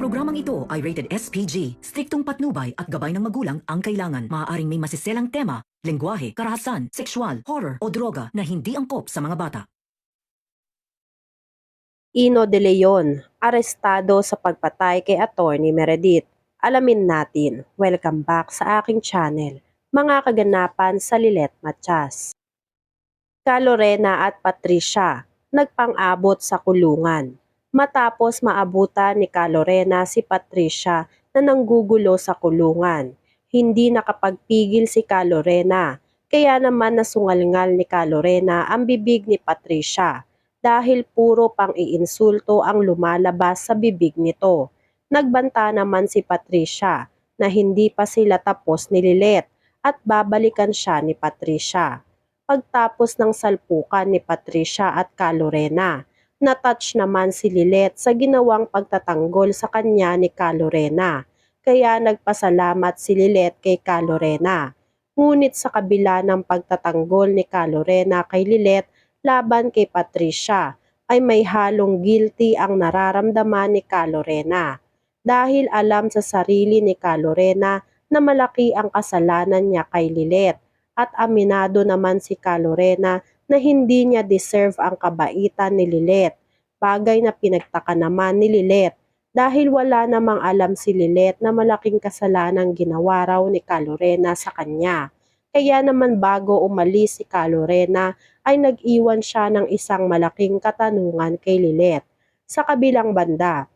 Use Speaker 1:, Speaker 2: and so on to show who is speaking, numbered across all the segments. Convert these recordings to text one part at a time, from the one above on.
Speaker 1: programang ito ay rated SPG. Striktong patnubay at gabay ng magulang ang kailangan. Maaaring may masiselang tema, lengguwahe, karahasan, sexual, horror o droga na hindi angkop sa mga bata.
Speaker 2: Ino De Leon, arestado sa pagpatay kay Attorney Meredith. Alamin natin. Welcome back sa aking channel. Mga kaganapan sa Lilet Matias. Lorena at Patricia, nagpang-abot sa kulungan. Matapos maabutan ni Lorena si Patricia na nanggugulo sa kulungan, hindi nakapagpigil si Lorena, kaya naman nasungalngal ni Lorena ang bibig ni Patricia dahil puro pang-iinsulto ang lumalabas sa bibig nito. Nagbanta naman si Patricia na hindi pa sila tapos ni Lilet at babalikan siya ni Patricia. Pagtapos ng salpukan ni Patricia at Lorena, na-touch naman si Lilet sa ginawang pagtatanggol sa kanya ni Lorena, kaya nagpasalamat si Lilet kay Lorena. Ngunit sa kabila ng pagtatanggol ni Lorena kay Lilet laban kay Patricia, ay may halong guilty ang nararamdaman ni Lorena. Dahil alam sa sarili ni Lorena na malaki ang kasalanan niya kay Lilet. At aminado naman si Lorena na hindi niya deserve ang kabaitan ni Lilet, bagay na pinagtaka naman ni Lilet dahil wala namang alam si Lilet na malaking kasalanang ginawa raw ni Lorena sa kanya. Kaya naman bago umalis si Lorena ay nag-iwan siya ng isang malaking katanungan kay Lilet. Sa kabilang banda,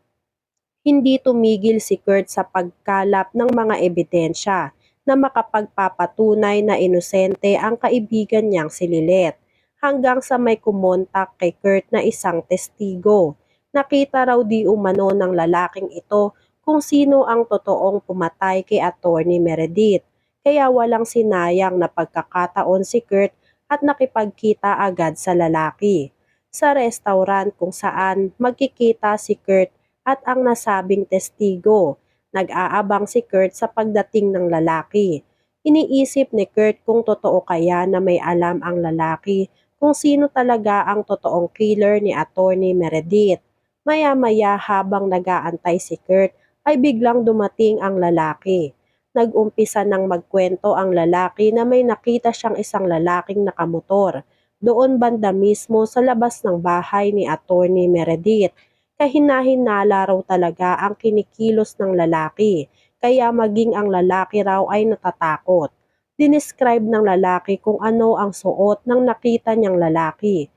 Speaker 2: hindi tumigil si Kurt sa pagkalap ng mga ebidensya na makapagpapatunay na inosente ang kaibigan niyang si Lilet, hanggang sa may kumontak kay Kurt na isang testigo. Nakita raw di umano ng lalaking ito kung sino ang totoong pumatay kay Attorney Meredith, kaya walang sinayang na pagkakataon si Kurt at nakipagkita agad sa lalaki. Sa restaurant kung saan magkikita si Kurt at ang nasabing testigo. Nag-aabang si Kurt sa pagdating ng lalaki. Iniisip ni Kurt kung totoo kaya na may alam ang lalaki kung sino talaga ang totoong killer ni Attorney Meredith. Maya-maya habang nag-aantay si Kurt ay biglang dumating ang lalaki. Nag-umpisa nang magkwento ang lalaki na may nakita siyang isang lalaking nakamotor doon banda mismo sa labas ng bahay ni Attorney Meredith. Kahinahinala raw talaga ang kinikilos ng lalaki, kaya maging ang lalaki raw ay natatakot. Dinescribe ng lalaki kung ano ang suot ng nakita niyang lalaki.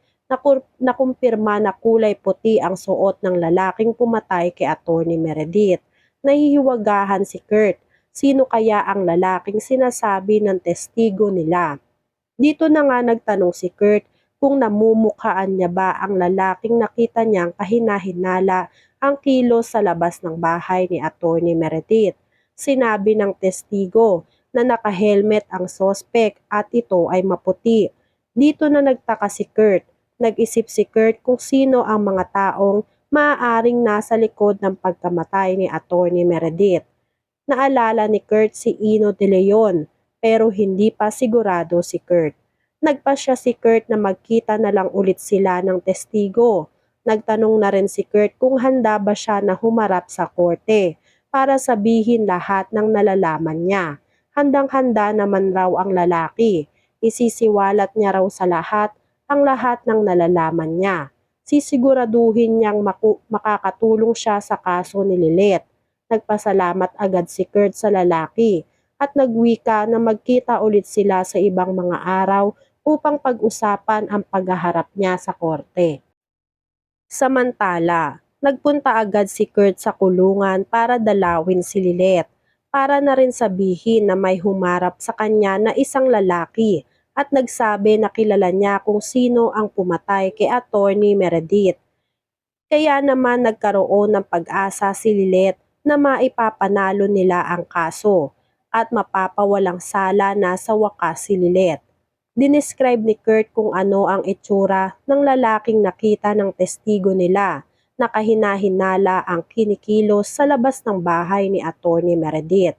Speaker 2: Nakumpirma na kulay puti ang suot ng lalaking pumatay kay Attorney Meredith. Nahihiwagahan si Kurt. Sino kaya ang lalaking sinasabi ng testigo nila? Dito na nga nagtanong si Kurt kung namumukhaan niya ba ang lalaking nakita niyang kahinahinala ang kilos sa labas ng bahay ni Attorney Meredith. Sinabi ng testigo na naka-helmet ang sospek at ito ay maputi. Dito na nagtaka si Kurt. Nag-isip si Kurt kung sino ang mga taong maaaring nasa likod ng pagkamatay ni Attorney Meredith. Naalala ni Kurt si Ino De Leon pero hindi pa sigurado si Kurt. Nagpasya si Kurt na magkita na lang ulit sila ng testigo. Nagtanong na rin si Kurt kung handa ba siya na humarap sa korte para sabihin lahat ng nalalaman niya. Handang-handa naman raw ang lalaki. Isisiwalat niya raw sa lahat ang lahat ng nalalaman niya. Sisiguraduhin niyang makakatulong siya sa kaso ni Lilet. Nagpasalamat agad si Kurt sa lalaki at nagwika na magkita ulit sila sa ibang mga araw upang pag-usapan ang paghaharap niya sa korte. Samantala, nagpunta agad si Kurt sa kulungan para dalawin si Lilet, para na rin sabihin na may humarap sa kanya na isang lalaki at nagsabi na kilala niya kung sino ang pumatay kay Attorney Meredith. Kaya naman nagkaroon ng pag-asa si Lilet na maipapanalo nila ang kaso at mapapawalang sala na sa wakas si Lilet. Dinescribe ni Kurt kung ano ang itsura ng lalaking nakita ng testigo nila na kahinahinala ang kinikilos sa labas ng bahay ni Attorney Meredith.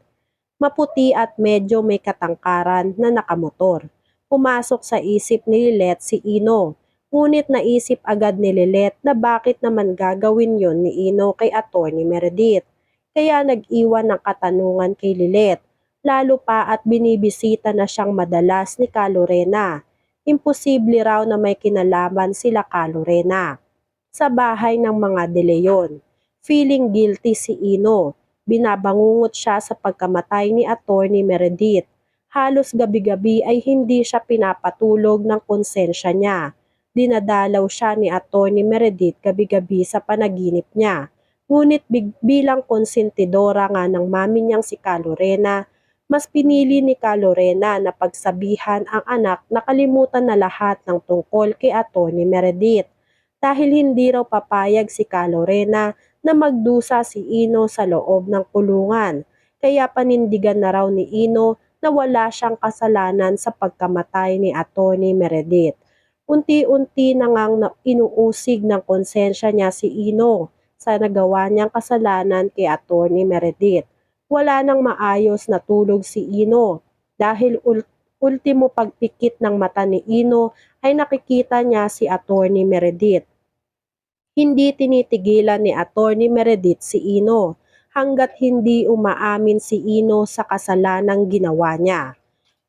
Speaker 2: Maputi at medyo may katangkaran na nakamotor. Pumasok sa isip ni Lilet si Ino, ngunit naisip agad ni Lilet na bakit naman gagawin yon ni Ino kay Attorney Meredith. kaya nag-iwan ng katanungan kay Lilet, lalo pa at binibisita na siyang madalas ni Kalorena. Imposible raw na may kinalaman sila Kalorena. Sa bahay ng mga De Leon, feeling guilty si Ino. Binabangungot siya sa pagkamatay ni Attorney Meredith. Halos gabi-gabi ay hindi siya pinapatulog ng konsensya niya. Dinadalaw siya ni Attorney Meredith gabi-gabi sa panaginip niya. Ngunit bilang konsentidora nga ng mami niyang si Kalorena, mas pinili ni Kalorena na pagsabihan ang anak na kalimutan na lahat ng tungkol kay Attorney Meredith. Dahil hindi raw papayag si Kalorena na magdusa si Ino sa loob ng kulungan, kaya panindigan na raw ni Ino na wala siyang kasalanan sa pagkamatay ni Attorney Meredith. Unti-unti na ngang inuusig ng konsensya niya si Ino sa nagawa niyang kasalanan kay Attorney Meredith. Wala nang maayos na tulog si Ino dahil ultimo pagpikit ng mata ni Ino ay nakikita niya si Attorney Meredith. Hindi tinitigilan ni Attorney Meredith si Ino hanggat hindi umaamin si Ino sa kasalanang ginawa niya.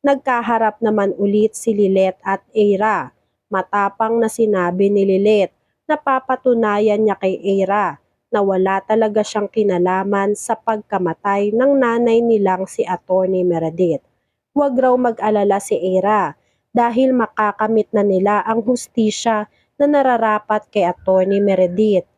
Speaker 2: Nagkaharap naman ulit si Lilet at Eira. Matapang na sinabi ni Lilet na papatunayan niya kay Eira na wala talaga siyang kinalaman sa pagkamatay ng nanay nilang si Attorney Meredith. Huwag raw mag-alala si Eira dahil makakamit na nila ang hustisya na nararapat kay Attorney Meredith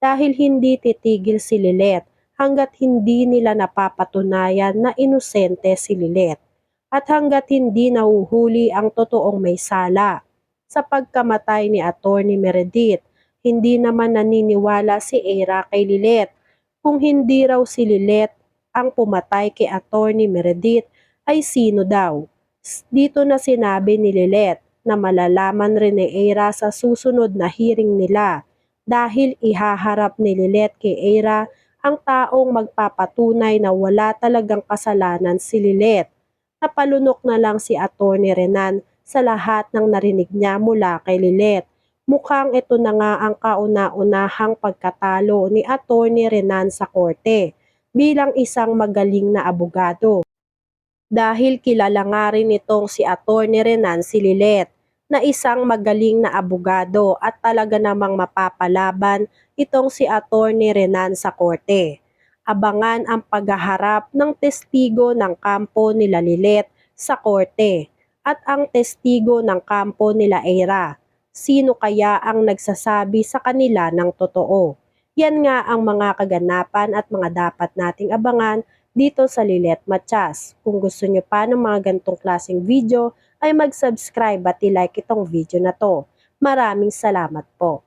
Speaker 2: dahil hindi titigil si Lilet hanggat hindi nila napapatunayan na inosente si Lilet at hanggat hindi nahuhuli ang totoong may sala. Sa pagkamatay ni Attorney Meredith, hindi naman naniniwala si Eira kay Lilet. Kung hindi raw si Lilet ang pumatay kay Attorney Meredith, ay sino daw? Dito na sinabi ni Lilet na malalaman rin ni Eira sa susunod na hearing nila dahil ihaharap ni Lilet kay Eira ang taong magpapatunay na wala talagang kasalanan si Lilet. Napalunok na lang si Attorney Renan sa lahat ng narinig niya mula kay Lilet. Mukhang ito na nga ang kauna-unahang pagkatalo ni Attorney Renan sa korte bilang isang magaling na abogado. Dahil kilala nga rin itong si Attorney Renan si Lilet na isang magaling na abogado at talaga namang mapapalaban itong si Attorney Renan sa korte. Abangan ang paghaharap ng testigo ng kampo nila Lilet sa korte at ang testigo ng kampo nila Eira. Sino kaya ang nagsasabi sa kanila ng totoo? Yan nga ang mga kaganapan at mga dapat nating abangan dito sa Lilet Matias. Kung gusto nyo pa ng mga ganitong klaseng video, ay mag-subscribe at i-like itong video na to. Maraming salamat po.